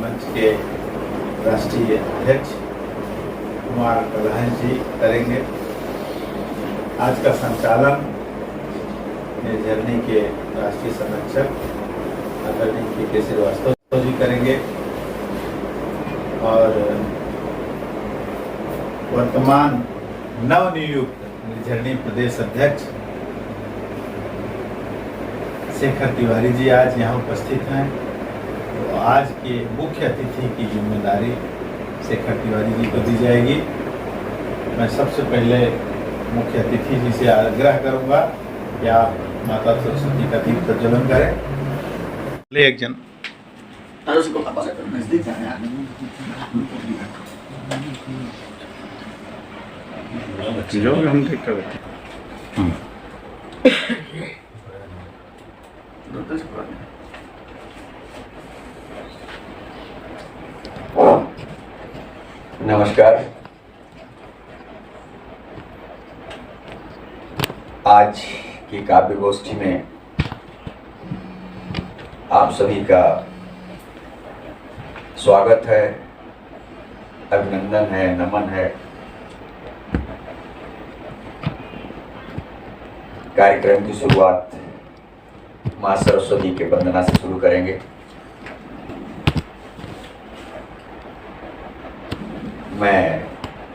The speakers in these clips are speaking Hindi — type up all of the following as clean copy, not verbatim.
मंच के राष्ट्रीय अध्यक्ष कुमार कलहन जी करेंगे। आज का संचालन निर्झरनी के राष्ट्रीय संरक्षक आदरणीय के श्रीवास्तव जी करेंगे और वर्तमान नवनियुक्त निर्झरनी प्रदेश अध्यक्ष शेखर तिवारी जी आज यहाँ उपस्थित हैं। तो आज के मुख्य अतिथि की जिम्मेदारी शेखर तिवारी जी को दी जाएगी। मैं सबसे पहले मुख्य अतिथि जी से आग्रह करूंगा कि आप माता सरस्वती का दीप प्रज्वलन करें। ले एक जन जो हम ठीक कर नमस्कार। आज की काव्य गोष्ठी में आप सभी का स्वागत है, अभिनंदन है, नमन है। कार्यक्रम की शुरुआत माँ सरस्वती के वंदना से शुरू करेंगे। मैं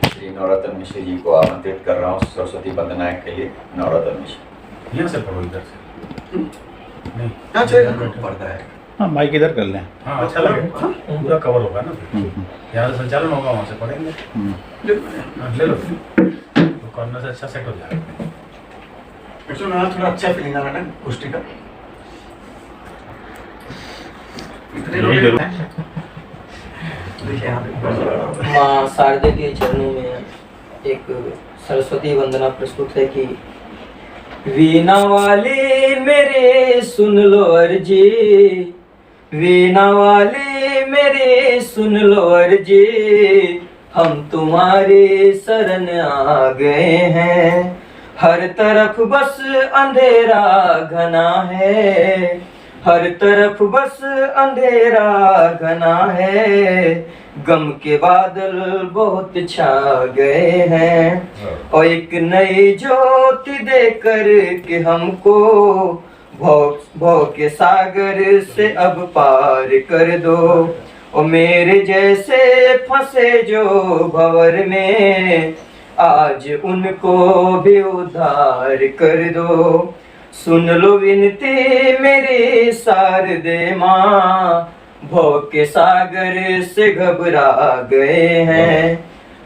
श्री नवरत्न मिश्र जी को आमंत्रित कर रहा हूँ सरस्वती वंदना के लिए। नवरत्न मिश्र यहाँ से पढ़ो, इधर से नहीं पढ़ता है। हाँ, माइक इधर कर लें। हाँ, अच्छा लगेगा, पूरा कवर होगा ना। यहाँ से संचालन होगा, वहाँ से पढ़ेंगे। ले लो तो करने से अच्छा सेट हो जाएगा। थोड़ा अच्छा फीलिंग आ रहा है ना गोष्ठी का। माँ शारदे के चरणों में एक सरस्वती वंदना प्रस्तुत है कि वीणा वाले मेरे सुन लो अर्जी, वीणा वाले मेरे सुन लो अर्जी, हम तुम्हारे शरण आ गए हैं। हर तरफ बस अंधेरा घना है, हर तरफ बस अंधेरा घना है, गम के बादल बहुत छा गए हैं। और एक नई ज्योति देकर के हमको भव के सागर से अब पार कर दो। और मेरे जैसे फंसे जो भंवर में, आज उनको भी उद्धार कर दो। सुन लो विनती मेरी शारदे माँ, भव के सागर से घबरा गए हैं।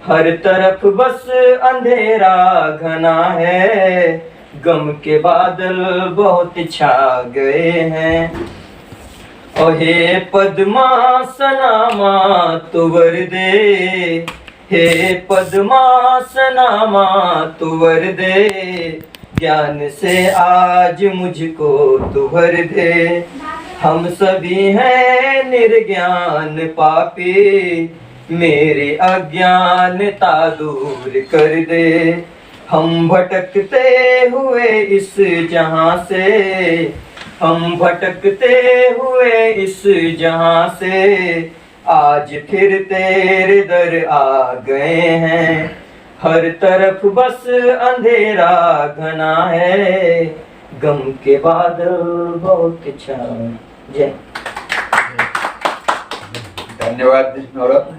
हर तरफ बस अंधेरा घना है, गम के बादल बहुत छा गए हैं। ओ हे पद्मासना माँ तू वर दे, हे पद्मासना माँ तू वर दे, ज्ञान से आज मुझको तू भर दे। हम सभी हैं निर्ज्ञान पापी, मेरी अज्ञानता दूर कर दे। हम भटकते हुए इस जहां से, हम भटकते हुए इस जहां से, आज फिर तेरे दर आ गए हैं। हर तरफ बस अंधेरा घना है, गम के बादल बहुत छा। जय। धन्यवाद नवरत्न।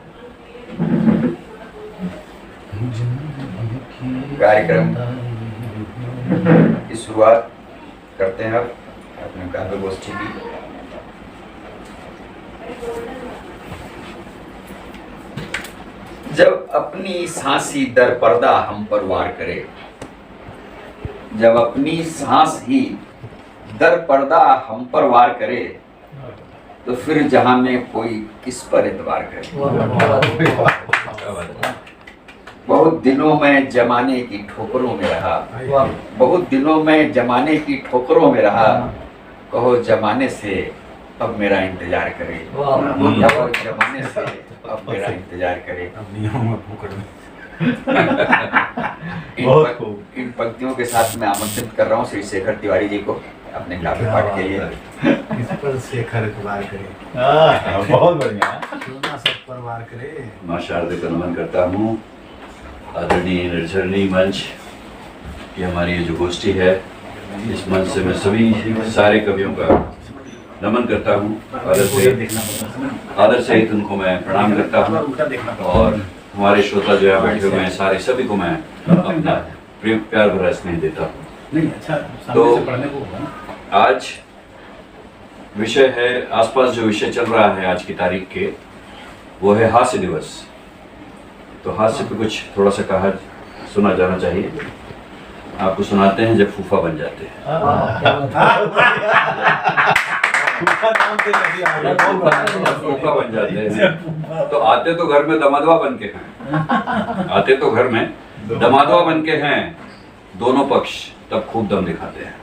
कार्यक्रम की शुरुआत करते हैं अब अपने काव्य गोष्ठी की। जब अपनी सांसी दर पर्दा हम पर वार करे, जब अपनी सांस ही दर पर्दा हम पर वार करे, तो फिर जहां में कोई किस पर एतबार करे। बहुत दिनों में जमाने की ठोकरों में रहा, बहुत दिनों में जमाने की ठोकरों में रहा, कहो जमाने से अब मेरा इंतजार करे, कहो जमाने से अब मेरा इंतजार करे। इन पंक्तियों के साथ मैं आमंत्रित कर रहा हूँ श्री शेखर तिवारी जी को। अपने काव्य पाठ के लिए। इस पर शेखर इतबार करे। बहुत बढ़िया। क्यों ना सब पर वार करे। माँ शारदे का नमन करता हूँ। आदरणीय निर्झरणी मंच की हमारी ये जो गोष्ठी है, इस मंच से मैं सभी सारे कवियों का नमन करता हूँ। आदर सहित उनको मैं प्रणाम करता हूँ और हमारे श्रोता जो है बैठे हुए हैं सारे सभी को मैं अपना प्रेम प्यार भरा स्नेह देता हूँ। नहीं अच्छा तो सामने से पढ़ने को होगा ना। आज विषय है, आसपास जो विषय चल रहा है आज की तारीख के, वो है हास्य दिवस। तो हास्य पे कुछ थोड़ा सा कहा सुना जाना चाहिए। आपको सुनाते हैं जब फूफा बन जाते हैं। फूफा बन जाते हैं तो आते तो घर में दमादवा बन के हैं, आते तो घर में दमादवा बन के हैं। दोनों पक्ष तब खूब दम दिखाते हैं,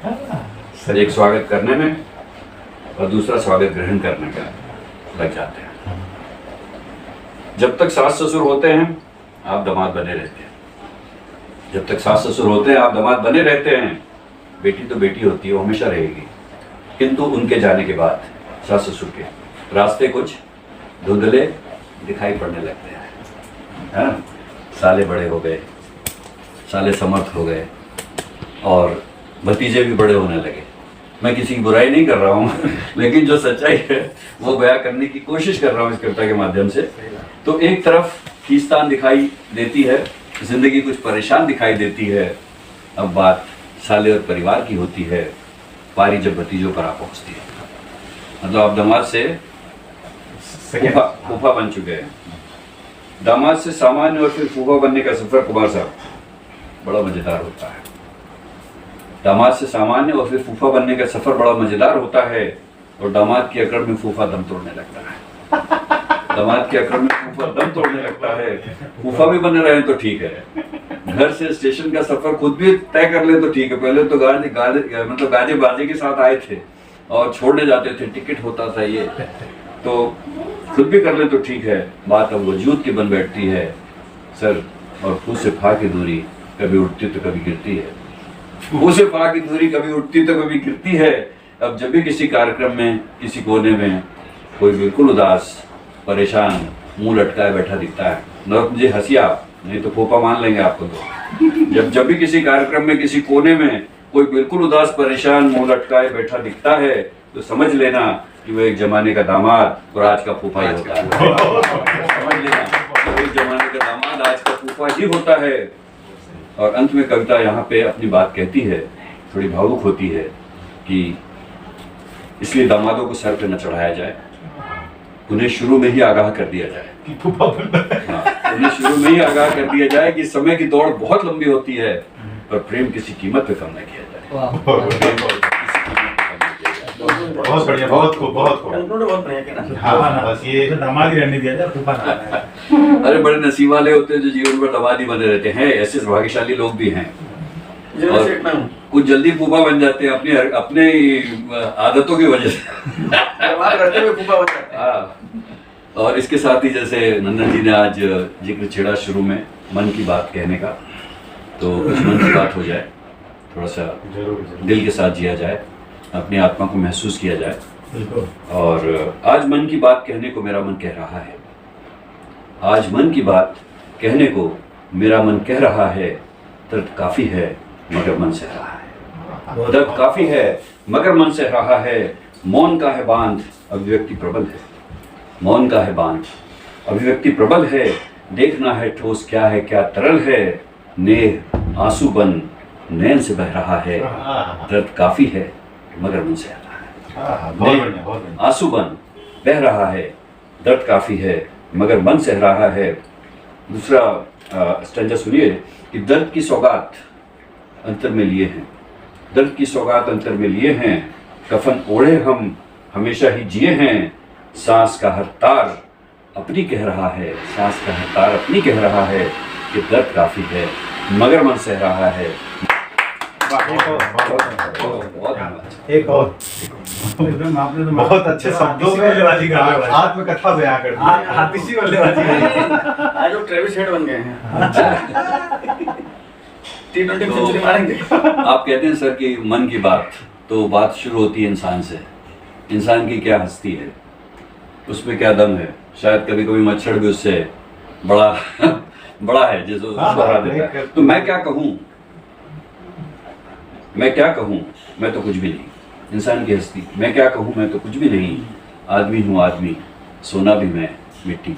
एक स्वागत करने में और दूसरा स्वागत ग्रहण करने का लग जाते हैं। जब तक सास ससुर होते हैं आप दामाद बने रहते हैं, जब तक सास ससुर होते हैं आप दामाद बने रहते हैं। बेटी तो बेटी होती है, वो हमेशा रहेगी, किंतु उनके जाने के बाद सास ससुर के रास्ते कुछ धुंधले दिखाई पड़ने लगते हैं, है ना? साले बड़े हो गए, साले समर्थ हो गए और भतीजे भी बड़े होने लगे। मैं किसी की बुराई नहीं कर रहा हूँ लेकिन जो सच्चाई है वो बयां करने की कोशिश कर रहा हूँ इस कविता के माध्यम से। तो एक तरफ खींचतान दिखाई देती है, जिंदगी कुछ परेशान दिखाई देती है। अब बात साले और परिवार की होती है, पारी जब भतीजों पर आ पहुँचती है। मतलब आप दामाद से फूफा बन चुके हैं। दामाद से सामान्य और फिर फूफा बनने का सफर कुमार साहब बड़ा मजेदार होता है। दामाद से सामान्य और फिर फूफा बनने का सफर बड़ा मजेदार होता है और दामाद की अकड़ में फूफा दम तोड़ने लगता है। दामाद की अकड़ में फूफा दम तोड़ने लगता है। फूफा भी बने रहे तो ठीक है, घर से स्टेशन का सफर खुद भी तय कर ले तो ठीक है। पहले तो गाजे बाजे के साथ आए थे और छोड़ने जाते थे, टिकट होता था ये, तो खुद भी कर ले तो ठीक है। बात अब वजूद की बन बैठती है। सर और फू से फा की दूरी कभी उठती तो कभी गिरती है, फू से फा की दूरी कभी उठती तो कभी गिरती है। अब जब भी किसी कार्यक्रम में किसी कोने में कोई बिल्कुल उदास परेशान मुंह लटकाए बैठा दिखता है, न मुझे हंसिया नहीं तो फूफा मान लेंगे आपको। तो जब भी किसी कार्यक्रम में किसी कोने में कोई बिल्कुल उदास परेशान मुंह लटकाए बैठा दिखता है तो समझ लेना कि वो एक जमाने का दामाद और आज का फूफा ही होता है। समझ लेना वो एक जमाने का दामाद आज का फूफा ही होता है। और अंत में कविता यहाँ पे अपनी बात कहती है, थोड़ी भावुक होती है कि इसलिए दामादों को सर पे न चढ़ाया जाए, उन्हें शुरू में ही आगाह कर दिया जाए। हाँ, उन्हें शुरू में ही आगाह कर दिया जाए कि समय की दौड़ बहुत लंबी होती है पर प्रेम किसी कीमत पे कम न किया जाए। बहुत बढ़िया, बहुत खूब, बहुत खूब। बहुत बढ़िया। हाँ, बस ये दामाद ही रहने दिया जाए, फूफा ना रहने। अरे बड़े नसीब वाले होते हैं जो जीवन भर दामाद ही बने रहते हैं। ऐसे भाग्यशाली लोग भी हैं और कुछ जल्दी फूफा बन जाते हैं अपने आदतों की वजह से। हाँ, और इसके साथ ही जैसे नंदन जी ने आज जिक्र छेड़ा शुरू में मन की बात कहने का, तो कुछ मन की बात हो जाए, थोड़ा सा दिल के साथ जिया जाए, अपनी आत्मा को महसूस किया जाए। और आज मन की बात कहने को मेरा मन कह रहा है, आज मन की बात कहने को मेरा मन कह रहा है। दर्द काफी है मगर मन सह रहा है, दर्द काफी है मगर मन सह रहा है। मौन का है बांध अभिव्यक्ति प्रबल है, मौन का है बांध अभिव्यक्ति प्रबल है। देखना है ठोस क्या है क्या तरल है, नेह आंसू बन नैन से बह रहा है। दर्द काफी है मगर मन सह रहा है, बहुत बढ़िया, बहुत बढ़िया। आंसू बन बह रहा है, दर्द काफी है मगर मन सह रहा है। दूसरा स्टैंजा सुनिए कि दर्द की सौगात अंतर में लिए हैं, दर्द की सौगात अंतर में लिए हैं। कफन ओढ़े हम हमेशा ही जिए हैं। सांस का हर तार अपनी कह रहा है, सांस का हर तार अपनी कह रहा है कि दर्द काफी है मगर मन सह रहा है। एक और आपने तो बहुत अच्छे शब्दों में आत्मकथा बयां कर दी। हाथी बल्लेबाजी आज वो ट्रेविस हेड बन गए हैं। T20 सेंचुरी मारेंगे। आप कहते हैं सर कि मन की बात तो बात शुरू होती है इंसान से। इंसान की क्या हस्ती है, उसमें क्या दम है। शायद कभी कभी मच्छर भी उससे बड़ा बड़ा है जिसको हरा देता है। तो मैं क्या कहूँ, मैं क्या कहूँ, मैं तो कुछ भी नहीं। इंसान की हस्ती, मैं क्या कहूँ, मैं तो कुछ भी नहीं। आदमी हूँ आदमी, सोना भी मैं, मिट्टी भी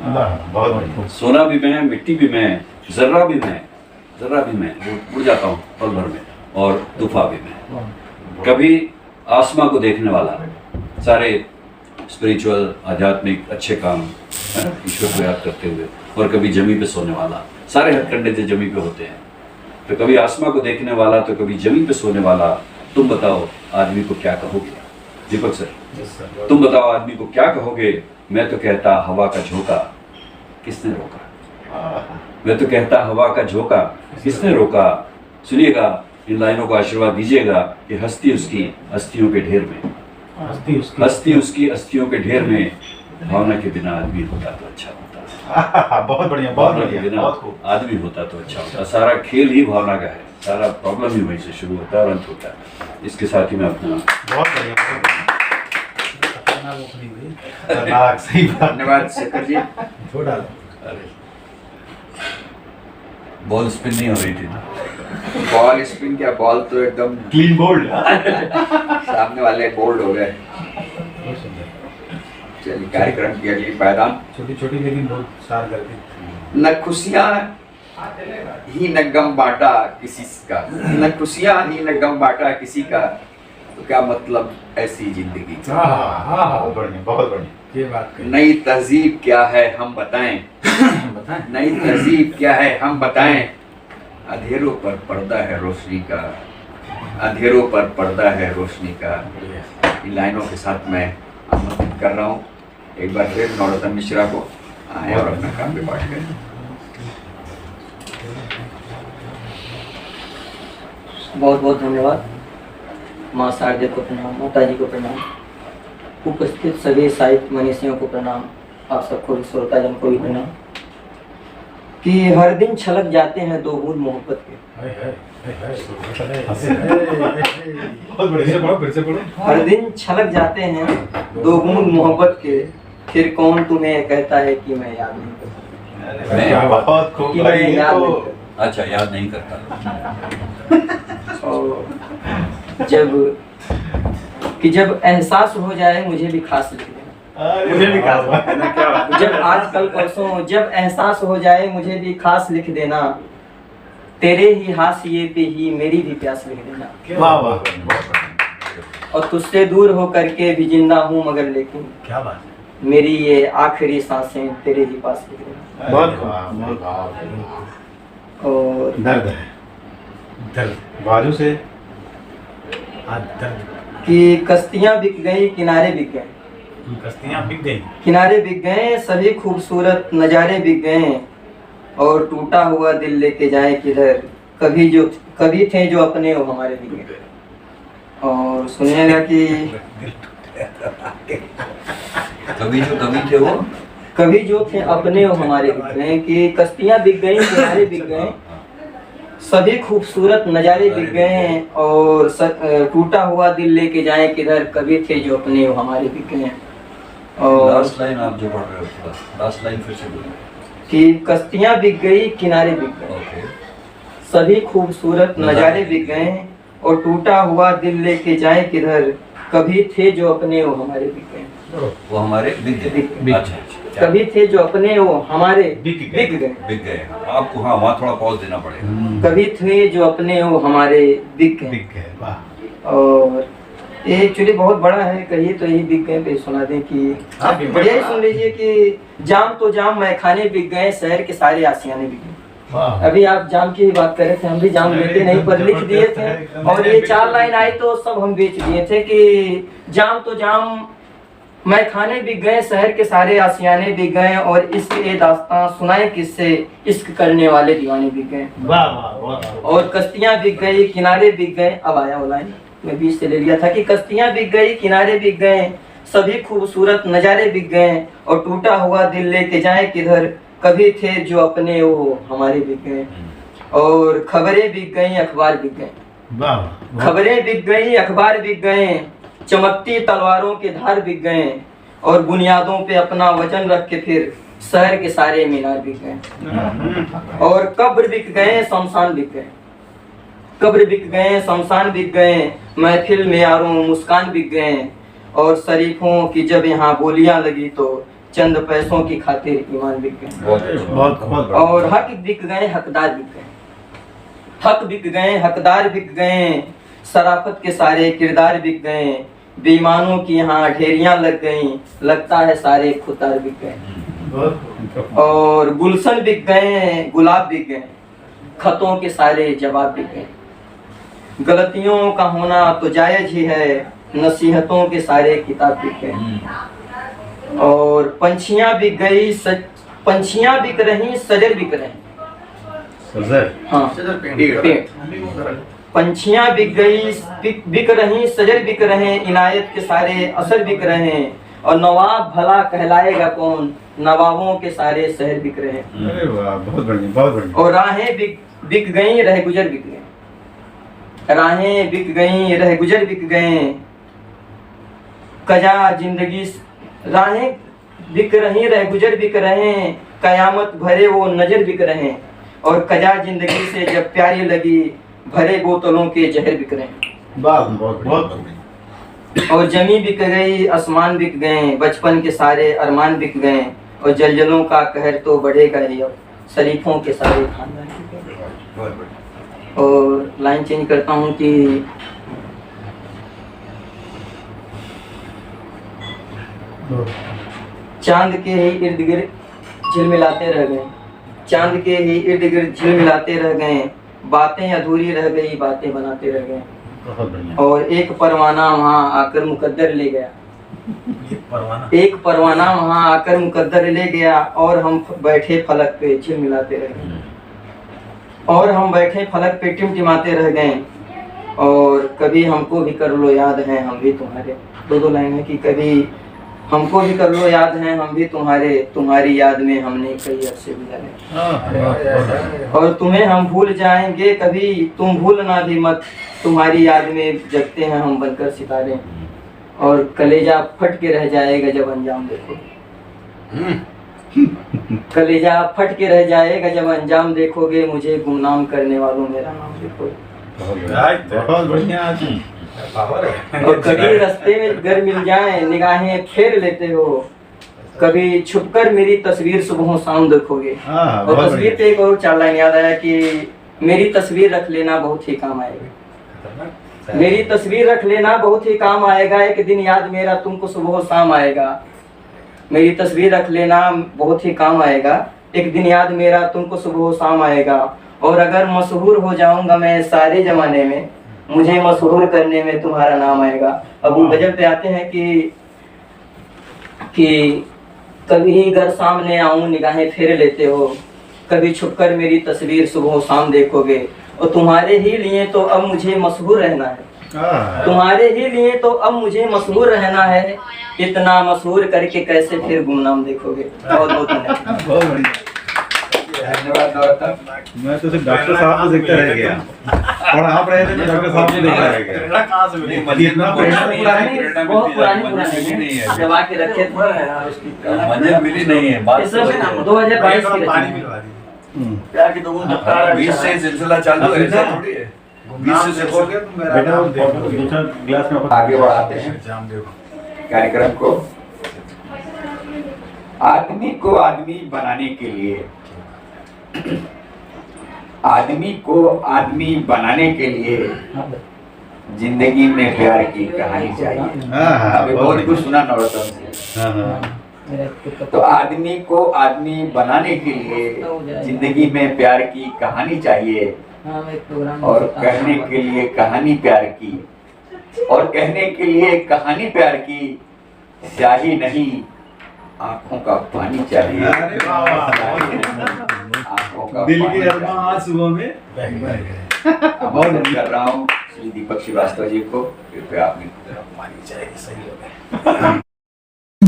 मैं। बहुत बढ़िया। सोना भी मैं, मिट्टी भी मैं, जर्रा भी मैं, जर्रा भी मैं, उड़ जाता हूँ पल भर में, और तूफा भी मैं। कभी आसमां को देखने वाला, सारे स्पिरिचुअल आध्यात्मिक अच्छे काम ईश्वर को याद करते हुए, और कभी जमी पे सोने वाला। सारे हथकंडे जो जमी पे होते हैं। तो कभी आसमां को देखने वाला, तो कभी जमी पे सोने वाला। तुम बताओ आदमी को क्या कहोगे? दीपक सर, तुम बताओ आदमी को क्या कहोगे? मैं तो कहता हवा का झोंका, किसने रोका? मैं तो कहता हवा का झोंका, किसने रोका? सुनिएगा, इन लाइनों को आशीर्वाद दीजिएगा कि हस्ती उसकी अस्थियों के ढेर में, हस्ती उसकी अस्थियों के ढेर में। भावना के बिना आदमी होता तो अच्छा होता। बहुत बढ़िया, बहुत भावना के बढ़िया, बिना बहुत खूब। आदमी होता तो अच्छा होता। सारा खेल ही भावना का है, सारा प्रॉब्लम ही वहीं से शुरू होता है और अंत होता है। इसके साथ ही मैं अपना बहुत बढ़िया, बहुत बढ़िया। खतरनाक ओपनिंग हुई। खतरनाक, सही बात। धन्यवाद शेखर जी। छोड़ा अरे बॉल स्पिन नहीं हो रही थी ना। बॉल स्पिन क्या, बॉल तो एकदम क्लीन बोल्ड। सामने वाले बोल्ड हो गए। बहुत सुंदर, चलिए कार्यक्रम की अगली पायदान। छोटी छोटी लेकिन बहुत सार करके। न खुशियां ही न गम बांटा किसी का, न खुशियां ही न गम बांटा किसी का, तो क्या मतलब ऐसी जिंदगी का। बहुत बढ़िया, बहुत बढ़िया। ये बात कही। नई तहजीब क्या है हम बताएं, बताएं। नई तहजीब क्या है हम बताएं। अंधेरों पर पर्दा है रोशनी का, अंधेरों पर पर्दा है रोशनी का। इन लाइनों के साथ मैं आमंत्रित कर रहा हूँ एक बार फिर नौरतन मिश्रा को आए और अपना काम पे पाठ करें। बहुत बहुत धन्यवाद। माँ शारदे को प्रणाम, माता जी को प्रणाम, उपस्थित सभी साहित्य मनीषियों को प्रणाम, आप सबको भी श्रोताजन को भी प्रणाम। कि हर दिन छलक जाते हैं दो बूंद मोहब्बत के, बहुत बढ़िया। फिर से पढ़ो। हर दिन छलक जाते हैं दो बूंद मोहब्बत के, फिर कौन तुम्हें कहता है कि मैं याद नहीं करता, मैं बहुत खूब कि भाई, मैं ये याद तो नहीं करता। अच्छा याद नहीं करता। और जब एहसास हो जाए मुझे भी खास लिख देना। अरे मुझे भी वाह, वाह। खास क्या बात। जब आज कल परसों जब एहसास हो जाए मुझे भी खास लिख देना, तेरे ही हाशिए पे ही मेरी भी प्यास लिख देना। वाह वाह, बहुत बढ़िया। और तुझसे दूर हो करके भी जिंदा हूँ मगर लेकिन क्या बात है। मेरी ये आखिरी सांसें तेरे ही पास लिख देना। बहुत वाह, बहुत वाह। और दर्द है, दर्द, बाजू से। आज दर्द कि कश्तियाँ बिक गई किनारे बिक गए, की कश्तियाँ बिक गई। किनारे बिक गए सभी खूबसूरत नज़ारे बिक गए, और टूटा हुआ दिल लेके जाए किधर, कभी थे जो अपने वो हमारे बिक गए। और सुनिएगा कि कभी थे वो, कभी जो थे अपने वो हमारे बिक गए, कि कश्तियाँ बिक गई किनारे बिक गए, सभी खूबसूरत नज़ारे बिक गए, और टूटा हुआ दिल लेके जाए किधर, कभी थे जो अपने वो हमारे बिक गए। और लास्ट लाइन आप जो पढ़ रहे हो, थोड़ा लास्ट लाइन फिर से बोलो। कि कश्तियाँ बिक गई किनारे बिक गए, ओके। सभी खूबसूरत नज़ारे बिक गए, और टूटा हुआ दिल लेके जाए किधर, कभी थे जो अपने वो हमारे बिक गए। वो हमारे बिक गए। बिक अच्छा अच्छा। कभी थे जो अपने वो हमारे बिक गए। बिक गए, बिक गए। आपको हाँ वहाँ थोड़ा पॉज देना पड़ेगा। कभी थे जो अपने वो हमारे बिक गए। बिक गए, वाह। और ये एक्चुअली बहुत बड़ा है, कहिए तो यही बिक गए पे सुना दें कि यही सुन लीजिए कि जाम तो जाम मैखाने बिक गए, शहर के सारे आशियाने बिक गए। वाह। अभी आप जाम की ही बात कर रहे थे, हम भी जाम लेते नहीं पर लिख दिए थे, और ये 4 लाइन आई तो सब हम बेच दिए थे कि जाम तो जाम मैखाने बिक गए, शहर के सारे आशियाने बिक गए, और इश्क ए दास्तां सुनाए किससे, इश्क करने वाले दीवाने बिक गए। वाह वाह वाह। और कश्तियाँ बिक गई किनारे बिक गए, अब आया वो लाइन मैं बीच से ले लिया था कि कश्तियाँ बिक गई किनारे बिक गए, सभी खूबसूरत नज़ारे बिक गए, और टूटा हुआ दिल लेके जाए किधर, कभी थे जो अपने वो हमारे बिक गए। और खबरें बिक गई अखबार बिक गए, वाह खबरें बिक गई, अखबार बिक गए, चमकती तलवारों के धार बिक गए, और बुनियादों पे अपना वजन रख के फिर शहर के सारे मीनार बिक गए। और कब्र बिक गए, शमशान बिक गए, कब्र बिक गए, शमशान बिक गए, महफिल में यारों मुस्कान बिक गए, और शरीफों की जब यहाँ बोलियां लगी तो चंद पैसों की खातिर ईमान बिक गए। बहुत और हक बिक गए, हकदार बिक गए, हक बिक गए, हकदार बिक गए, शराफत के सारे किरदार बिक गए, बेईमानों की यहाँ ढेरियां लग गईं, लगता है सारे खुदार बिक गए। और गुलशन बिक गए, गुलाब बिक गए, खतों के सारे जवाब बिक गए। गलतियों का होना तो जायज ही है, नसीहतों के सारे किताब बिक गए। और पंछियां बिक गई, पंछियां बिक रही, सजर बिक रहे। हाँ, पेड़। पंछियां बिक गई, बिक रही, सजर बिक रहे, इनायत के सारे असर बिक रहे, और नवाब भला कहलाएगा कौन, नवाबों के सारे शहर बिक रहे। अरे वाह, बहुत बढ़िया, बहुत बढ़िया। और राहें बिक गई, रह गुजर बिक गए, राहें बिक गई, रह गुजर बिक गए, कजा जिंदगी, राहें बिक रही, रह गुजर बिक रहे, कयामत भरे वो नजर बिक रहे, और कजा जिंदगी से जब प्यारी लगी, भरे बोतलों के जहर बिक रहे। वाह, बहुत बढ़िया। और जमी बिक गई, आसमान बिक गए, बचपन के सारे अरमान बिक गए, और जलजलों का कहर तो बढ़ेगा ही, और शरीफों के सारे खानदान बिक गए। और लाइन चेंज करता हूँ कि चांद के ही इर्द गिर्द झिलमिलाते रह गए, चांद के ही इर्द गिर्द झिलमिलाते रह गए, बातें अधूरी रह गई, बातें बनाते रह गए। बहुत बढ़िया। और एक परवाना वहाँ आकर मुकद्दर ले गया, एक परवाना वहाँ आकर मुकद्दर ले गया, और हम बैठे फलक पे झिलमिलाते रह गए, और हम बैठे फलक पे टिमटिमाते रह गए, और कभी हमको भी कर लो याद है हम भी तुम्हारे। दो लाइन है कि कभी हमको भी कर लो याद है हम भी तुम्हारे, तुम्हारी याद में हमने कई अरसे गुजारे, और तुम्हें हम भूल जाएंगे कभी, तुम भूलना भी मत, तुम्हारी याद में जगते हैं हम बनकर सितारे, और कलेजा फट के रह जाएगा जब अंजाम देखोगे, कलेजा फट के रह जाएगा जब अंजाम देखोगे, मुझे गुमनाम करने वालों मेरा नाम देखोगे। बहुत बढ़िया आदमी। और कभी रास्ते में घर मिल जाए, निगाहें फेर लेते हो, कभी छुपकर मेरी तस्वीर सुबह शाम देखोगे। और तस्वीर पे एक और 4 लाइन याद आया कि मेरी तस्वीर रख लेना बहुत ही काम आएगा, मेरी तस्वीर रख लेना बहुत ही काम आएगा, एक दिन याद मेरा तुमको सुबह शाम आएगा, मेरी तस्वीर रख लेना बहुत ही काम आएगा, एक दिन याद मेरा तुमको सुबह शाम आएगा, और अगर मशहूर हो जाऊंगा मैं सारे जमाने में, मुझे मशहूर करने में तुम्हारा नाम आएगा। अब वो गजल पे आते हैं कि कभी घर सामने आऊं निगाहें फेर लेते हो, कभी छुपकर मेरी तस्वीर सुबह शाम देखोगे, और तुम्हारे ही लिए तो अब मुझे मशहूर रहना है, तुम्हारे ही लिए तो अब मुझे मशहूर रहना है, इतना मशहूर करके कैसे फिर गुमनाम देखोगे। बहुत बहुत धन्यवाद। धन्यवाद। मैं तो सिर्फ डॉक्टर साहब को देखते रह गया, और आप रहे थे तो डॉक्टर साहब को देखते रह गया। इतना पुरानी बहुत पुरानी है, जब आके रखे थे मंजिल मिली नहीं है, बात 2022 की पानी रचना। पिलवा दी। क्या कि तो वो 20 से सिलसिला चालू है, ऐसा थोड़ी है। 20 से देखोगे तो मेरा बेटा, नाम देखो। दूसरा गिलास में आगे बढ़ाते हैं एग्जाम देखो। कार्यक्रम को। आदमी को आदमी बनाने के लिए, आदमी को आदमी बनाने के लिए जिंदगी में प्यार की कहानी चाहिए। अभी बहुत कुछ सुना नवरत्न से। तो आदमी को आदमी बनाने के लिए जिंदगी में प्यार की कहानी चाहिए, और कहने के लिए कहानी प्यार की, और कहने के लिए कहानी प्यार की, स्याही नहीं आंखों का पानी चाहिए। अरे वाह, आंखों का दिल पानी के अरमान चाहिए। आज सुबह में बहुत कर रहा हूँ श्री दीपक श्रीवास्तव जी को, कृपया आपने पानी चाहिए, सही हो गया।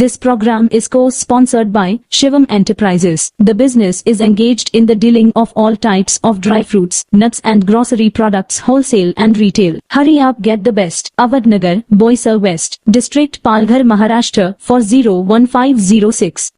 This program is co-sponsored by Shivam Enterprises. The business is engaged in the dealing of all types of dry fruits, nuts and grocery products wholesale and retail. Hurry up, get the best. Avadnagar, Boisar West, District Palghar, Maharashtra 4015006.